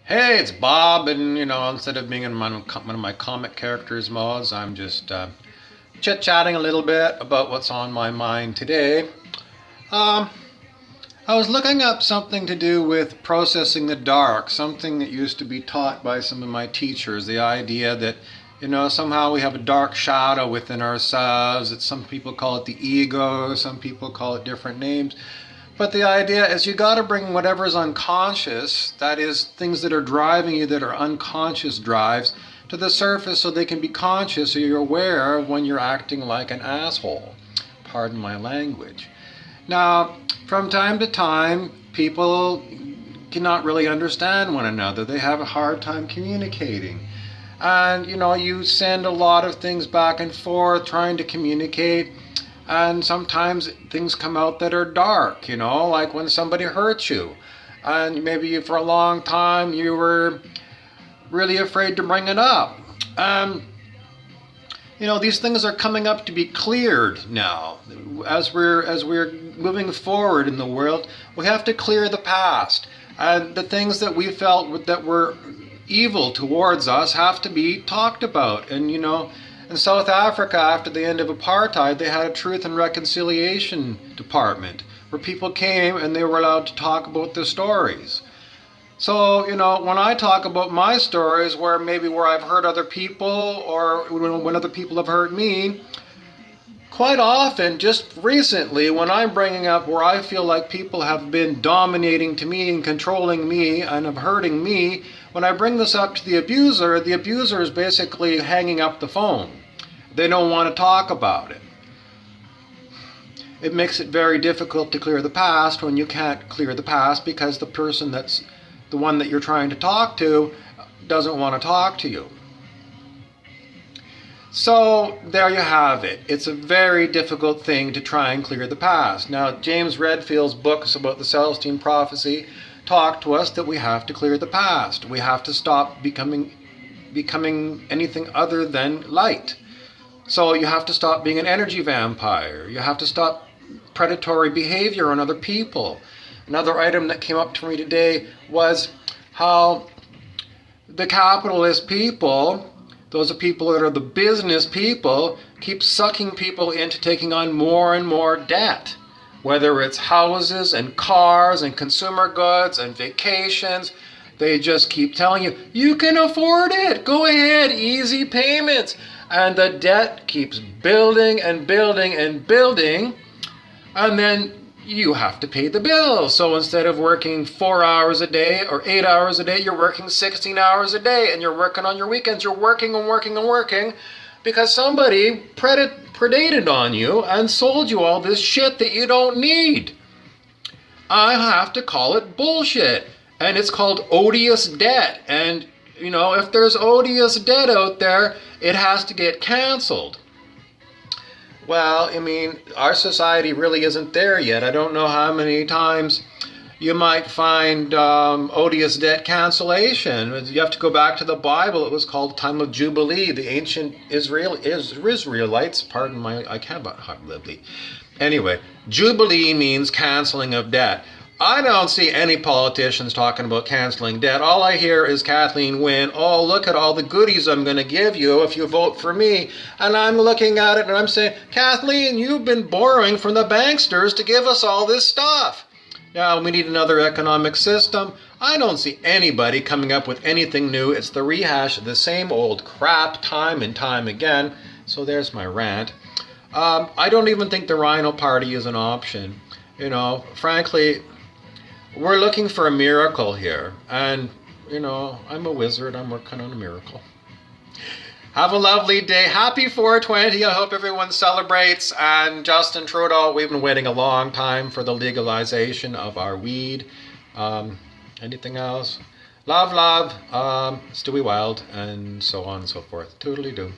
Hey, it's Bob, and instead of being in one of my comic characters modes, I'm just chit-chatting a little bit about what's on my mind today. Um, I was looking up something to do with processing the dark, something that used to be taught by some of my teachers, the idea that somehow we have a dark shadow within ourselves, that some people call it the ego, some people call it different names. But the idea is you got to bring whatever's unconscious, that is, things that are driving you that are unconscious drives, to the surface so they can be conscious, so you're aware of when you're acting like an asshole. Pardon my language. Now, from time to time, people cannot really understand one another. They have a hard time communicating. And you send a lot of things back and forth trying to communicate, and sometimes things come out that are dark, like when somebody hurts you. And maybe for a long time you were really afraid to bring it up. These things are coming up to be cleared now. As we're moving forward in the world, we have to clear the past. And the things that we felt that were evil towards us have to be talked about. And in South Africa, after the end of apartheid, they had a truth and reconciliation department where people came and they were allowed to talk about their stories. So, when I talk about my stories where I've hurt other people, or when other people have hurt me, quite often, just recently, when I'm bringing up where I feel like people have been dominating to me and controlling me and of hurting me, when I bring this up to the abuser is basically hanging up the phone. They don't want to talk about it. It makes it very difficult to clear the past when you can't clear the past because the person that's the one that you're trying to talk to doesn't want to talk to you. So there you have it. It's a very difficult thing to try and clear the past. Now, James Redfield's books about the Celestine prophecy talk to us that we have to clear the past. We have to stop becoming anything other than light. So you have to stop being an energy vampire. You have to stop predatory behavior on other people. Another item that came up to me today was how the capitalist people, those are people that are the business people, keep sucking people into taking on more and more debt. Whether it's houses and cars and consumer goods and vacations, they just keep telling you, you can afford it, go ahead, easy payments. And the debt keeps building and building and building, and then you have to pay the bill. So instead of working 4 hours a day or 8 hours a day, you're working 16 hours a day, and you're working on your weekends. You're working and working and working because somebody predated on you and sold you all this shit that you don't need. I have to call it bullshit, and it's called odious debt. And if there's odious debt out there, it has to get canceled. Well, our society really isn't there yet. I don't know how many times you might find odious debt cancellation. You have to go back to the Bible. It was called the time of Jubilee. The ancient Israelites, pardon my, I can't, anyway, Jubilee means canceling of debt. I don't see any politicians talking about canceling debt. All I hear is Kathleen Wynne, oh, look at all the goodies I'm going to give you if you vote for me. And I'm looking at it and I'm saying, Kathleen, you've been borrowing from the banksters to give us all this stuff. Now, we need another economic system. I don't see anybody coming up with anything new. It's the rehash of the same old crap time and time again. So there's my rant. I don't even think the Rhino Party is an option. Frankly, we're looking for a miracle here. And, I'm a wizard. I'm working on a miracle. Have a lovely day. Happy 420. I hope everyone celebrates. And Justin Trudeau, we've been waiting a long time for the legalization of our weed. Anything else? Love, Stewie Wild, and so on and so forth. Toodly-doo.